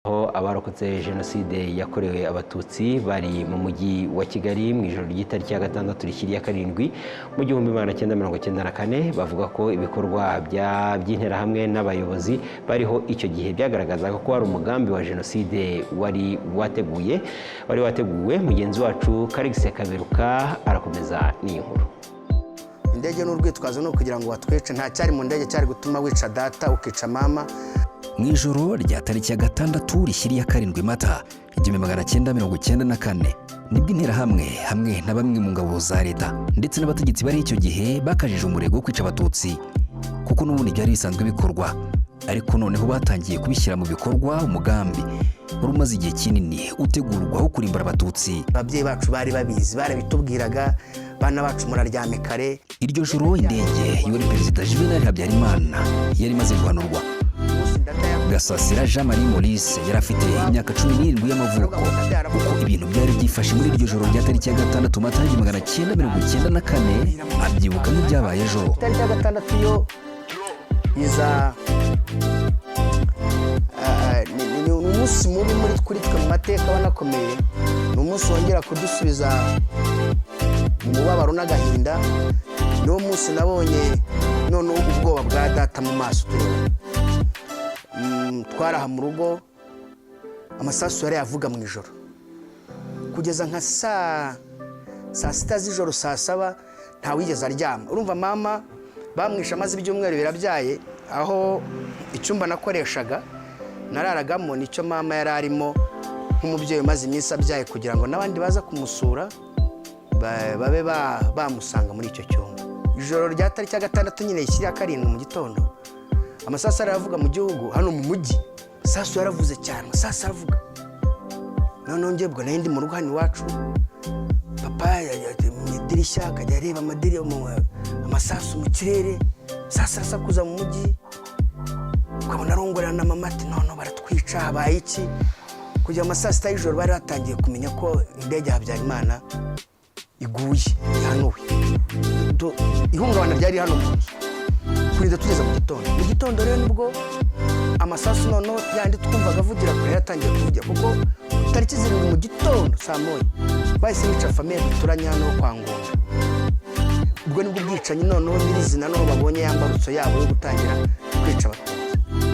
Abarokotse jenoside yakorewe abatutsi bari mu mujyi wa Kigali mu ijoro ry'itariki ya 6 rishyiriye 7 mu 1994 bavuga ko ibikorwa by'interahamwe n'abayobozi bariho icyo gihe byagaragazaga ko hari umugambi wa jenoside wari wateguwe. Mugenzi wacu Karigise Kaberuka arakomeza n'inkuru. Indege n'urwitwazo no kugira ngo watwece nta cyari mu ndege cyari gutuma wica data ukica mama. Mwijoro rya tariki ya 6 rishyiriye 7 Mata 1994 nibwo interahamwe hamwe na bamwe mu ngabo za leta ndetse n'abategetsi bari icyo gihe bakajije umurego wo kwica abatutsi kuko n'ubundi byari bisanzwe bikorwa, ariko noneho batangiye kubishyira mu bikorwa umugambi wari umaze igihe kinini utegurwa wo kurimbura abatutsi. Ababyeyi bacu bari babizi, barabitubwiraga, bana bacu muraryame kare. Iryo joro indege yari Perezida Juvenal Habyarimana yari maze guhanurwa. Gasasira Jean Marie Maurice yari afite imyaka 17 y'amavuko kuko ibintu byari byifashe muri iryo joro rya tariki ya 6 Mata 1994 abyibuka n'ibyabaye ejo. Tariki ya 6 yo iza ni umunsi mubi kuri twe mu mateka banakomeye, ni umunsi wongera kudusubiza mu mubabaro n'agahinda. Ni umunsi nabonye none ubwoba bwa data mu maso twaraha mu rugo amasasu yari yavuga mu ijoro kugeza nka saa 6 z'ijoro, saa 7 nta wigeze aryama. Urumva mama bamwisha amazi ibyumweru birabyaye, aho icyumba nakoreshaga nararagamo nicyo mama yari arimo nk'umubyeyi maze iminsi abyaye kugira ngo n'abandi baza kumusura babe bamusanga muri icyo cyumba. Ijoro rya tariki ya 6 nyine ishyira 7 mu gitondo amasasu aravuga mu gihugu, hano mu mujyi amasasu yaravuze cyane, amasasu aravuga. None ngebwo nari ndi mu rugo hano iwacu, papa mu idirishya akajya areba amasasu mu kirere, amasasu arasakuza mu mujyi, ukabona arongorana na mama ati none baratwica habaye iki. Kugira amasasu y'ijoro bari batangiye kumenya ko indege ya Habyarimana iguye ihanuwe. Ihungabana ryari hano mu nzu kurinda tugeza mu gitondo rero nibwo amasasu none yandi twumvaga avugira kure yatangiye kuvugira, kuko tariki ziri mu gitondo saa 1 bahise bica famille duturanya no kwa Ngunda. Ubwo nibwo bwicanyi noneho nyirizina no babonye yambarutso yabo yo gutangira kwica abatutsi.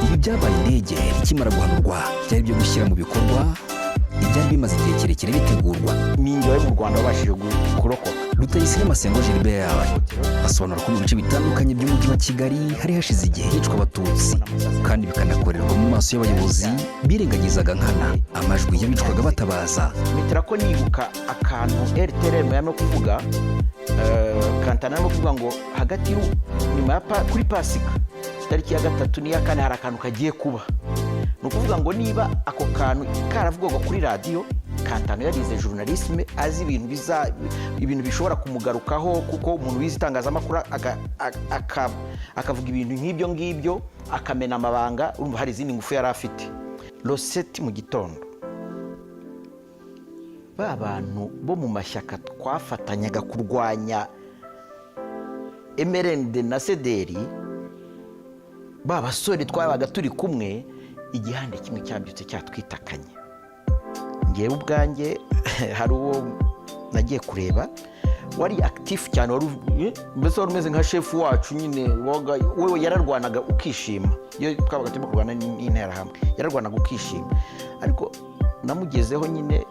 Ibi byabaye indege ikimara guhanurwa byari byo gushyira mu bikorwa ibyari bimaze igihe kirekire bitegurwa. Ninjye wari mu Rwanda wabashije kurokoka. Rutayisire Masengo Gilbert asobanura ko mu bice bitandukanye by'umujyi wa Kigali hari hashize igihe hicwa abatutsi kandi bikanakorerwa mu maso y'abayobozi birengagizaga nkana amajwi y'abicwaga batabaza. Mitira ko nibuka akantu RTL yano kuvuga kantana no kuvuga ngo hagati nyuma kuri Pasika tariki ya 3 n'iya 4 hari akantu kagiye kuba. No kuvuga ngo niba ako kantu karavugwa kuri radio, Kantano yarize journalisme azi ibintu bishobora kumugarukaho kuko umuntu wize itangazamakuru akavuga ibintu nk'ibyo akamena amabanga. Urumva hari izindi ngufu yari afite. Rosette mu gitondo bantu bo mu mashyaka twafatanyaga kurwanya MRND na CDR, basore twabaga turi kumwe, igihande kimwe cyabyutse cyatwitakanye. Ngewe ubwanjye hari uwo nagiye kureba wari active cyane, mbese wari umeze nka chef wacu nyine, wewe yararwanaga ukishima. Iyo twabaga turimo kurwana n'interahamwe yararwanaga ukishima, ariko namugezeho nyine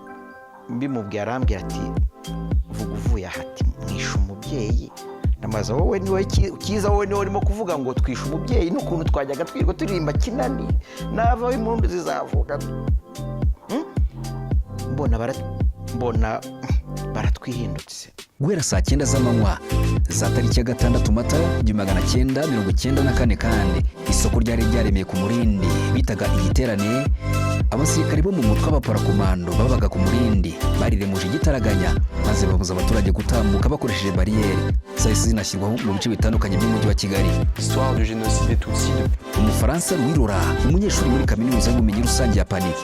mbimubwiye arambwira ati vuga uvuye hati mwisha umubyeyi. Namaza wowe niwe kiza, wowe niwe urimo kuvuga ngo twisha umubyeyi n'ukuntu twajyaga twirwa turirimba kinani nava impundu zizavuga. Mbona baratwihindutse. Guhera saa 9 z'amanywa za tariki ya 6 Mata 1994 kandi isoko ryari ryaremeye ku Murindi bitaga igiterane. Abasirikare bo mu mutwe w'abaparakomando babaga ku Murindi bariremuje igitaraganya maze babuza abaturage gutambuka bakoresheje barriere. Zahise zinashyirwaho mu bice bitandukanye by'umujyi wa Kigali. Histoire de génocide et Tutsi. Umufaransa Louis Laura, umunyeshuri muri kaminuza y'ubumenyi rusange ya Paris,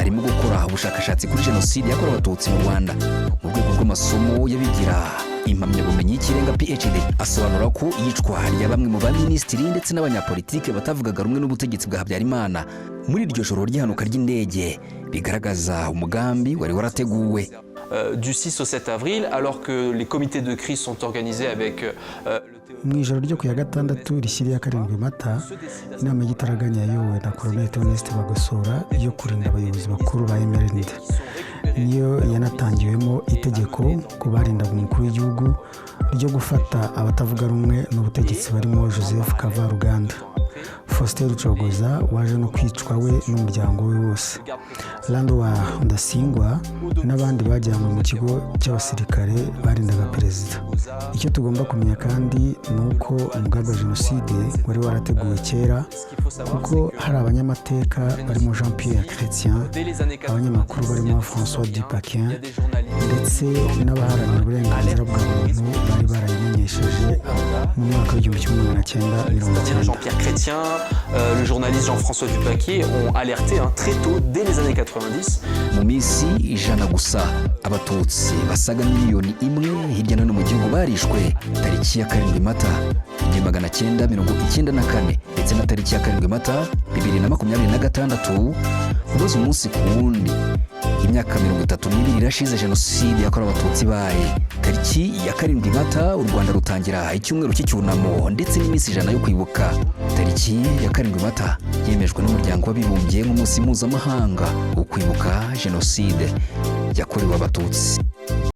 arimo gukora ubushakashatsi kuri jenoside yakorewe abatutsi mu Rwanda mu rwego rw'amasomo yabigira impamyabumenyi y'ikirenga PhD. Asobanura ko iyicwa rya bamwe mu baminisitiri ndetse n'abanyapolitike batavugaga rumwe n'ubutegetsi bwa Habyarimana muri iryo joro ry'ihanuka ry'indege bigaragaza umugambi wari warateguwe. Du 6 au 7 avril, alors que les comités de crise sont organisés avec mu ijoro ryo ku ya gatandatu rishyiriye 7 Mata, inama y'igitaraganya yayobowe na Colonel Theoneste Bagosora yo kurinda abayobozi bakuru ba MRND niyo yanatangiwemo itegeko ku barindaga umukuru w'igihugu ryo gufata abatavuga rumwe n'ubutegetsi barimo Joseph Kavaruganda, Faustin Rucogoza waje no kwicwa we n'umuryango we wose, Landwa Ndasingwa n'abandi bajyanywe mu kigo cy'abasirikare barindaga perezida. Icyo tugomba kumenya kandi ni uko umugambi wa jenoside wari warateguwe kera, kuko hari abanyamateka barimo Jean Pierre Chrétien, abanyamakuru barimo François Dupaquin ndetse n'abaharanira uburenganzira bwa muntu bari barayimenyesheje mu mwaka w'1990. Jean Pierre Chrétien, le journaliste Jean-François Dupaquier ont alerté très tôt, dès les années 90. Mu minsi ijana gusa abatutsi basaga miliyoni imwe hirya no hino mu gihugu barishwe. Tariki ya 7 Mata 1994 ndetse na tariki ya 7 Mata 2026 umaze umunsi ku wundi imyaka 32 irashize jenoside yakorewe abatutsi baye. Tariki ya 7 Mata u Rwanda rutangira icyumweru cy'icyunamo ndetse n'iminsi ijana yo kwibuka. Tariki ya 7 Mata yemejwe n'umuryango w'abibumbye nk'umunsi mpuzamahanga wo kwibuka jenoside yakorewe abatutsi.